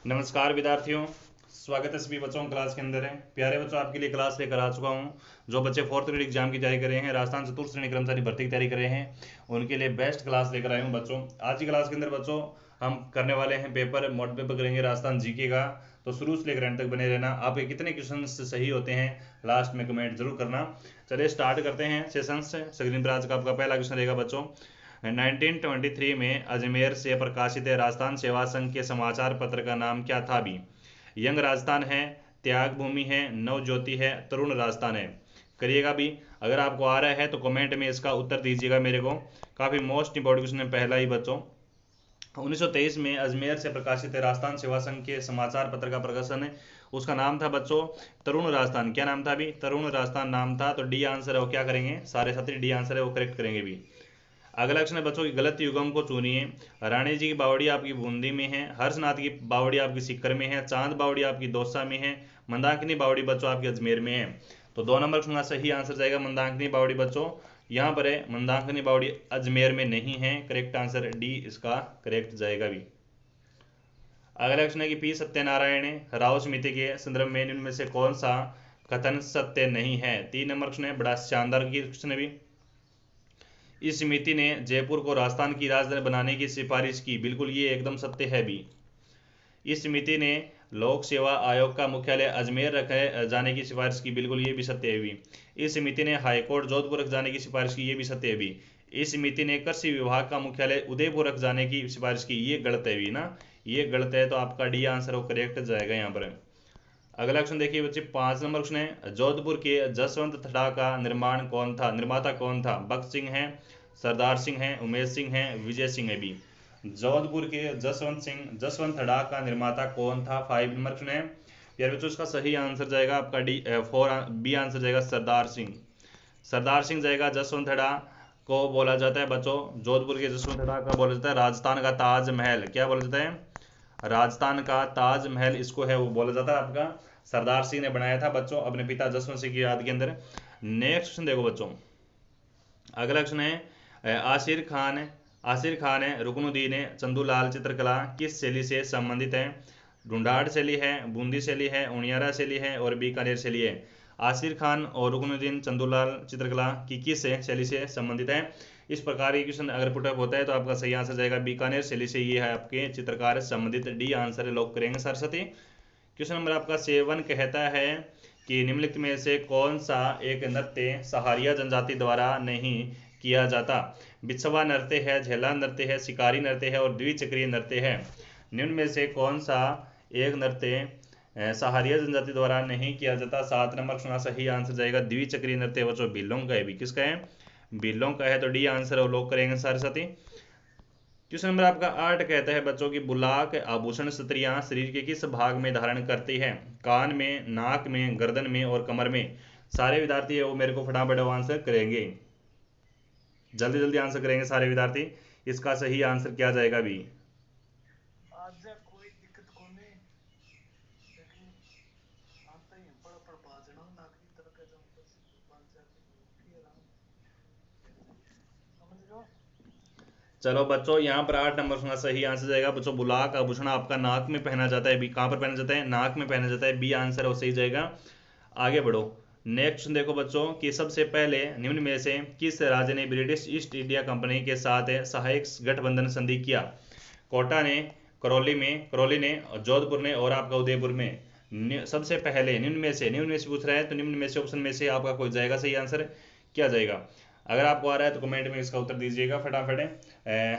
नमस्कार विद्यार्थियों, स्वागत है सभी बच्चों क्लास के अंदर है। प्यारे बच्चों, आपके लिए क्लास लेकर आ चुका हूँ। जो बच्चे फोर्थ ग्रेड एग्जाम की तैयारी कर रहे हैं, राजस्थान चतुर्थ श्रेणी कर्मचारी भर्ती की तैयारी कर रहे हैं, उनके लिए बेस्ट क्लास लेकर आया हूँ बच्चों। आज की क्लास के अंदर बच्चों हम करने वाले हैं पेपर मॉडल पेपर करेंगे राजस्थान जीके का। तो शुरू से लेकर एंड तक बने रहना। आपके कितने क्वेश्चन सही होते हैं लास्ट में कमेंट जरूर करना। चलिए स्टार्ट करते हैं सेशन से। स्क्रीन पर आज का आपका पहला क्वेश्चन रहेगा बच्चों। 1923 में अजमेर से प्रकाशित राजस्थान सेवा संघ के समाचार पत्र का नाम क्या था भी? यंग राजस्थान है, त्याग भूमि है, नव ज्योति है, तरुण राजस्थान है। करिएगा भी। अगर आपको आ रहा है तो कमेंट में इसका उत्तर दीजिएगा मेरे को। काफ़ी मोस्ट इंपॉर्टेंट क्वेश्चन है पहला ही बच्चों। 1923 में अजमेर से प्रकाशित राजस्थान सेवा संघ के समाचार पत्र का प्रकाशन है, उसका नाम था बच्चों तरुण राजस्थान। क्या नाम था भी? तरुण राजस्थान नाम था। तो डी आंसर है वो। क्या करेंगे सारे साथी? डी आंसर है वो करेक्ट करेंगे भी। अगला क्वेश्चन है बच्चों की गलत युगम को चुनिए। रानी जी की बावड़ी आपकी बूंदी में है, हर्षनाथ की बावड़ी आपकी सीकर में है, चांद बावड़ी आपकी दौसा में है, मंदाकिनी बावड़ी बच्चों आपकी अजमेर में है। तो 2 नंबर क्वेश्चन का सही आंसर जाएगा मंदाकिनी बावड़ी बच्चों। यहाँ पर है मंदाकिनी बावड़ी अजमेर में नहीं है। करेक्ट आंसर डी इसका करेक्ट जाएगा भी। अगला क्वेश्चन है कि पी सत्यनारायण राव समिति के संदर्भ में इनमें से कौन सा कथन सत्य नहीं है? 3 नंबर क्वेश्चन है, बड़ा शानदार क्वेश्चन है भी। इस समिति ने जयपुर को राजस्थान की राजधानी बनाने की सिफारिश की, बिल्कुल ये एकदम सत्य है भी। इस समिति ने लोक सेवा आयोग का मुख्यालय अजमेर रखे जाने की सिफारिश की, बिल्कुल ये भी सत्य है भी। इस समिति ने हाईकोर्ट जोधपुर रख जाने की सिफारिश की, ये भी सत्य है भी। इस समिति ने कृषि विभाग का मुख्यालय उदयपुर रख जाने की सिफारिश की, ये गलत है भी ना, ये गलत है। तो आपका डी आंसर वो करेक्ट जाएगा यहाँ पर। अगला क्वेश्चन देखिए बच्चे, 5 नंबर क्वेश्चन है, जोधपुर के जसवंत थड़ा का निर्माण कौन था, निर्माता कौन था? भगत सिंह है, सरदार सिंह है, उमेश सिंह है, विजय सिंह है भी। जोधपुर के जसवंत थड़ा का निर्माता कौन था? 5 नंबर क्वेश्चन है। यार बच्चों इसका सही आंसर जाएगा आपका डी 4 बी आंसर जाएगा सरदार सिंह। सरदार सिंह जाएगा। जसवंत थड़ा को बोला जाता है बच्चों, जोधपुर के जसवंत थड़ा का बोला जाता है राजस्थान का ताजमहल। क्या बोला जाता है? राजस्थान का ताजमहल इसको है वो बोला जाता है आपका। सरदार सिंह ने बनाया था बच्चों अपने पिता जसवंत सिंह की याद के अंदर। नेक्स्ट क्वेश्चन देखो बच्चों। अगला क्वेश्चन है, आसिर खान है, रुकनुद्दीन है, चंदूलाल चित्रकला किस शैली से संबंधित है? ढूंढाड़ शैली है, बूंदी शैली है, उनियारा शैली है और बीकानेर शैली है। आसिर खान और रुकनुद्दीन चंदूलाल चित्रकला की किस शैली से संबंधित है? इस प्रकार ये क्वेश्चन अगर पुटअप होता है तो आपका सही आंसर जाएगा बीकानेर शैली से, ये है आपके चित्रकार संबंधित। डी आंसर लॉक करेंगे सरस्वती। क्वेश्चन नंबर आपका 7 कहता है कि निम्नलिखित में से कौन सा एक नृत्य सहारिया जनजाति द्वारा नहीं किया जाता? बिछवा नृत्य है, झेला नृत्य है, शिकारी नृत्य है और द्विचक्रीय नृत्य है। निम्न में से कौन सा एक नृत्य सहारिया जनजाति द्वारा नहीं किया जाता? 7 नंबर सुना सही आंसर जाएगा द्विचक्रीय नृत्य बच्चों भीलों का है भी। किसका है? भीलों का है। तो डी आंसर लॉक करेंगे सारे साथी। क्वेश्चन नंबर आपका 8 कहता है बच्चों की बुलाक आभूषण स्त्रियां शरीर के किस भाग में धारण करती है? कान में, नाक में, गर्दन में और कमर में। सारे विद्यार्थी है वो मेरे को फटाफट आंसर करेंगे, जल्दी जल्दी आंसर करेंगे सारे विद्यार्थी। इसका सही आंसर क्या जाएगा भी? चलो बच्चों यहाँ पर 8 नंबर सुना सही आंसर जाएगा बच्चों बुलाक आभूषण आपका नाक में पहना जाता है। बी कहाँ पर पहना जाता है? नाक में पहना जाता है। बी आंसर वो सही जाएगा। आगे बढ़ो। नेक्स्ट देखो बच्चों कि सबसे पहले निम्न में से किस राज्य ने ब्रिटिश ईस्ट इंडिया कंपनी के साथ सहायक गठबंधन संधि किया? कोटा ने, करौली ने, जोधपुर ने और आपका उदयपुर में। सबसे पहले निम्न में से पूछ रहा है तो निम्न में से ऑप्शन में से आपका कोई जाएगा सही आंसर? क्या जाएगा? अगर आपको आ रहा है तो कमेंट में इसका उत्तर दीजिएगा फटाफट।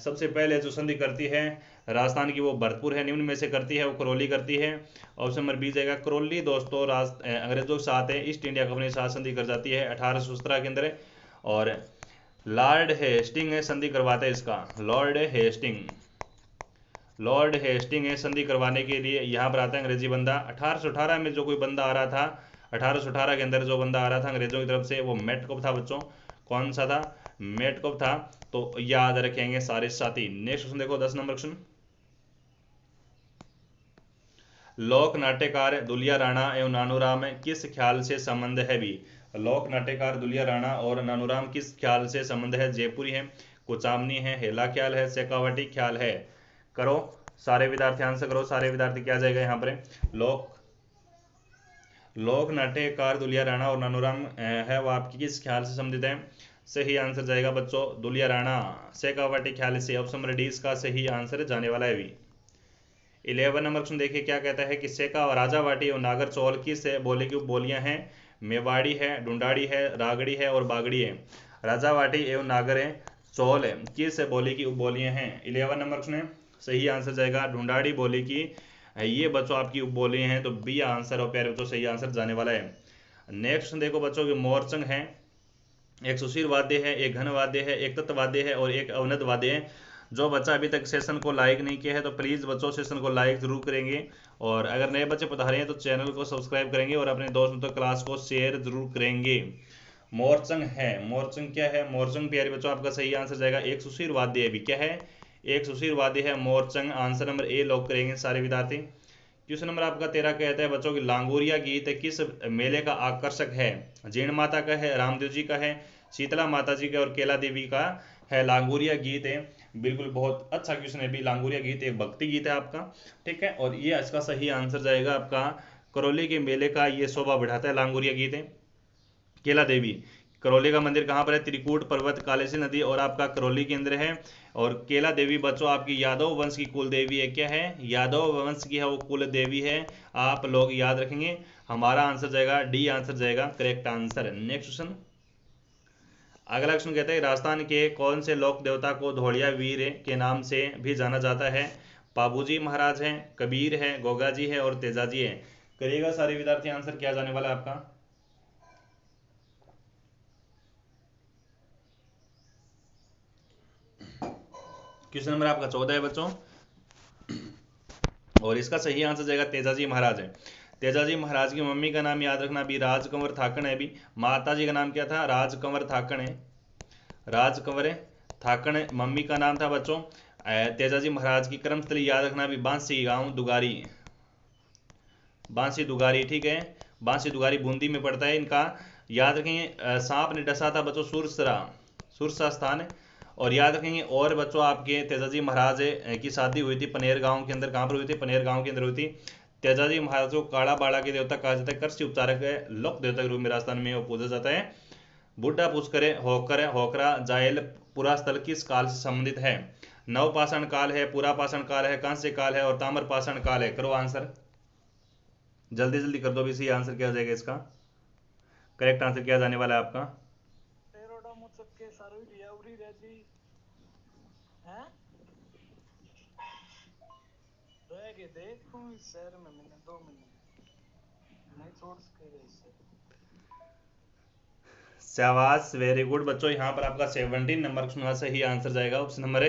सबसे पहले जो संधि करती है राजस्थान की वो भरतपुर है, निम्न में से करती है वो करौली करती है। ऑप्शन नंबर बी जाएगा करौली दोस्तों। अंग्रेजों के साथ है ईस्ट इंडिया कंपनी के साथ संधि कर जाती है 1817 के अंदर। और लॉर्ड हेस्टिंग संधि करवाते हैं इसका। लॉर्ड हेस्टिंग संधि करवाने के लिए यहाँ पर आता है अंग्रेजी बंदा। 1818 में जो कोई बंदा आ रहा था, 1818 के अंदर जो बंदा आ रहा था अंग्रेजों की तरफ से, वो मेटकॉप था बच्चों। कौन सा था? मेटकॉप था। तो याद रखेंगे सारे साथी। नेक्स्ट क्वेश्चन देखो 10 नंबर क्वेश्चन। लोक नाट्यकार दुलिया राणा एवं नानूराम किस ख्याल से संबंध है भी? लोक नाट्यकार दुलिया राणा और नानूराम किस ख्याल से संबंध है? जयपुरी है, कुचामनी है, हेला ख्याल है, शेखावटी ख्याल है। करो सारे विद्यार्थी आंसर करो। सारे विद्यार्थी क्या जाएगा यहाँ पर? लोक नाट्य कार दुलिया राणा और नानूराम है वो आपकी किस ख्याल से संबंधित है? सही आंसर जाएगा बच्चों दुलिया राणा शेखावटी ख्याल से। ऑप्शन नंबर डी इसका सही आंसर जाने वाला है भी। 11 नंबर क्वेश्चन देखिए क्या कहता है कि शेखा राजावाटी और नागर चौल किस बोली की उपबोलियां हैं? मेवाड़ी है, ढूंढाड़ी है, रागड़ी है और बागड़ी है। राजावाटी एवं नागर है, चौल है, किस बोली की उपबोलियां हैं? 11 नंबर क्वेश्चन है, सही आंसर जाएगा ढूंढाड़ी बोली की ये बच्चों आपकी उपबोली हैं, तो बी आंसर और प्यारे बच्चों सही आंसर जाने वाला है। नेक्स्ट देखो बच्चों की मोरचंग है, एक सुशील वाद्य है, एक घन वाद्य है, एक तत्व वाद्य है और एक अवनद वाद्य है। जो बच्चा अभी तक सेशन को लाइक नहीं किया है तो प्लीज़ बच्चों सेशन को लाइक जरूर करेंगे, और अगर नए बच्चे पधारे हैं तो चैनल को सब्सक्राइब करेंगे और अपने दोस्तों तक क्लास को शेयर जरूर करेंगे। मोरचंग है, मोरचंग क्या है? मोरचंग प्यारे बच्चों आपका सही आंसर जाएगा एक सुशील वाद्य है भी। क्या है? एक सुशील वाद्य है Morchang. Answer number A lock करेंगे सारे विद्यार्थी। क्वेश्चन नंबर आपका 13 कहता है बच्चों की लांगोरिया गीत किस मेले का आकर्षक है? जीण माता का है, रामदेव जी का है, शीतला माता जी का और केला देवी का है। लांगोरिया गीत है, बिल्कुल बहुत अच्छा क्वेश्चन है भी। लांगोरिया गीत एक भक्ति गीत है आपका, ठीक है, और ये इसका सही आंसर जाएगा आपका करौली के मेले का ये शोभा बढ़ाता है लांगोरिया गीत है। केला देवी, करौली का मंदिर कहाँ पर है? त्रिकूट पर्वत, कालेसी नदी और आपका करौली के अंदर है। और केला देवी बच्चों आपकी यादव वंश की कुल देवी है। क्या है? यादव वंश की है वो कुल देवी है, आप लोग याद रखेंगे। हमारा आंसर जाएगा डी आंसर जाएगा करेक्ट आंसर। नेक्स्ट क्वेश्चन, अगला क्वेश्चन कहता है राजस्थान के कौन से लोक देवता को धौड़िया वीर के नाम से भी जाना जाता है? पाबूजी महाराज है, कबीर है, गोगा जी है और तेजाजी है। करिएगा सारे विद्यार्थी आंसर क्या जाने वाला है आपका? क्वेश्चन नंबर आपका 14 है बच्चों, और इसका सही आंसर जाएगा तेजाजी महाराज है। तेजाजी महाराज की मम्मी का नाम याद रखना भी राजकंवर थाकण है भी। माता जी का नाम क्या था? राजकंवर थाकण है, राजकंवर थाकण मम्मी का नाम था बच्चों। तेजाजी महाराज की कर्मस्थली याद रखना भी बांसी गांव दुगारी, बांसी दुगारी, ठीक है, बांसी दुगारी बूंदी में पड़ता है। इनका याद रखेंगे सांप ने डसा था बच्चों सुरसरा, सुरसा स्थान। और याद रखेंगे और बच्चों आपके तेजाजी महाराज की शादी हुई थी पनेर गांव के अंदर। कहाँ पर हुई थी? पनेर गांव के अंदर हुई थी। तेजाजी महाराज को काला बाड़ा के देवता कहा जाता है, कृषि उपचारक है, लोक देवता के रूप में राजस्थान में वो पूजा जाता है। बुड्ढा पुष्कर होकर होकरा जायल पूरा स्थल किस काल से संबंधित है? नवपाषाण काल है, पूरा पाषाण काल है, कांस्य काल है और ताम्र पाषाण काल है। करो आंसर, जल्दी जल्दी कर दो भी। सही आंसर क्या हो जाएगा इसका? करेक्ट आंसर क्या जाने वाला है आपका? शाबाश, वेरी गुड बच्चों। यहाँ पर आपका 17 नंबर का सही आंसर जाएगा ऑप्शन नंबर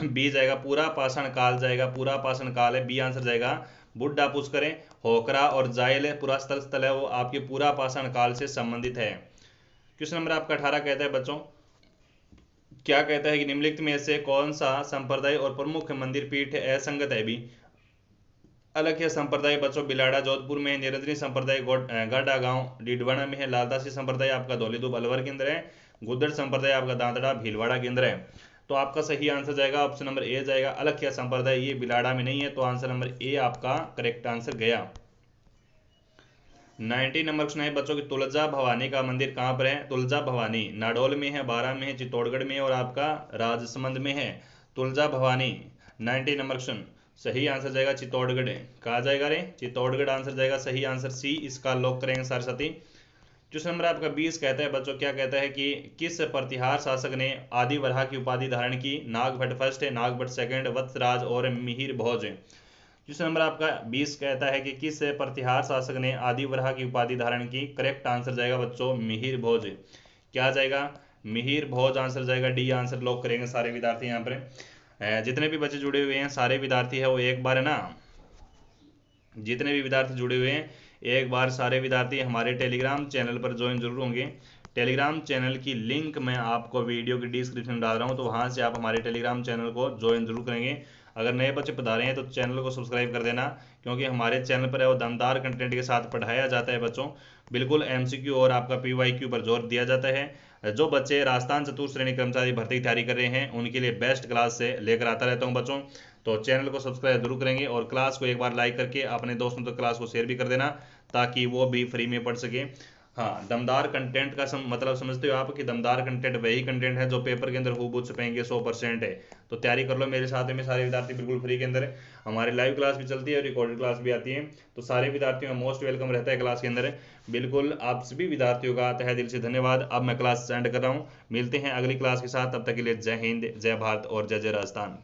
बी जाएगा, पूरा पाषाण काल जाएगा, पूरा पाषाण काल है, बी आंसर जाएगा। बुड्ढा पुष्कर होकरा और जायल पूरा स्थल है वो आपके पूरा पाषाण काल से संबंधित है। क्वेश्चन नंबर आपका 18 कहता है बच्चों, क्या कहता है कि निम्नलिखित में से कौन सा संप्रदाय और प्रमुख मंदिर पीठ असंगत है भी? अलग है संप्रदाय बच्चों बिलाड़ा जोधपुर में है, निरंजनी संप्रदाय गाडा गांव डीडवाना में है, लालदासी संप्रदाय आपका धौलीधूप अलवर के अंदर है, गुद्दड़ संप्रदाय आपका दांतड़ा भीलवाड़ा के अंदर है। तो आपका सही आंसर जाएगा ऑप्शन नंबर ए जाएगा, अलग संप्रदाय, ये बिलाड़ा में नहीं है, तो आंसर नंबर ए आपका करेक्ट आंसर गया। 19 नंबर क्वेश्चन है बच्चों की तुलजा भवानी का मंदिर कहाँ पर है? तुलजा भवानी नाडोल में है, बारा में है, चित्तौड़गढ़ में है और आपका राजसमंद में है। तुलजा भवानी 19 नंबर क्वेश्चन, सही आंसर जाएगा चित्तौड़गढ़। कहा जाएगा रे? चित्तौड़गढ़ आंसर जाएगा, सही आंसर सी इसका लॉक करेंगे सारे साथी। क्वेश्चन नंबर आपका 20 कहता है बच्चों, क्या कहता है कि किस प्रतिहार शासक ने आदि वराह की उपाधि धारण की? नागभट्ट फर्स्ट, नागभट्ट सेकंड, वत्सराज और मिहिर भोज। क्वेश्चन नंबर आपका 20 कहता है कि किस प्रतिहार शासक ने आदि वराह की उपाधि धारण की? करेक्ट आंसर जाएगा बच्चों मिहिर भोज। क्या जाएगा? मिहिर भोज आंसर जाएगा, डी आंसर लॉक करेंगे सारे विद्यार्थी। यहाँ पर जितने भी बच्चे जुड़े हुए हैं सारे विद्यार्थी है वो एक बार है ना, जितने भी विद्यार्थी जुड़े हुए हैं एक बार सारे विद्यार्थी हमारे टेलीग्राम चैनल पर ज्वाइन जरूर होंगे। टेलीग्राम चैनल की लिंक मैं आपको वीडियो की डिस्क्रिप्शन में डाल रहा हूँ, तो वहाँ से आप हमारे टेलीग्राम चैनल को ज्वाइन जरूर करेंगे। अगर नए बच्चे पधारे हैं तो चैनल को सब्सक्राइब कर देना, क्योंकि हमारे चैनल पर वो दमदार कंटेंट के साथ पढ़ाया जाता है बच्चों। बिल्कुल MCQ और आपका PYQ पर जोर दिया जाता है। जो बच्चे राजस्थान चतुर्थ श्रेणी कर्मचारी भर्ती की तैयारी कर रहे हैं उनके लिए बेस्ट क्लास से लेकर आता रहता हूँ बच्चों। तो चैनल को सब्सक्राइब जरूर करेंगे और क्लास को एक बार लाइक करके अपने दोस्तों तक क्लास को शेयर भी कर देना, ताकि वो भी फ्री में पढ़ सके। हाँ, दमदार कंटेंट का मतलब समझते हो आप कि दमदार कंटेंट वही कंटेंट है जो पेपर के अंदर हूबहू छपेंगे, 100% है। तो तैयारी कर लो मेरे साथ में, सारे विद्यार्थी बिल्कुल फ्री के अंदर है। हमारी लाइव क्लास भी चलती है, रिकॉर्डेड क्लास भी आती है, तो सारे विद्यार्थियों का मोस्ट वेलकम रहता है क्लास के अंदर। बिल्कुल आप सभी विद्यार्थियों का तहे दिल से धन्यवाद। अब मैं क्लास एंड कर रहा हूँ, मिलते हैं अगली क्लास के साथ, तब तक के लिए जय हिंद, जय भारत और जय जय राजस्थान।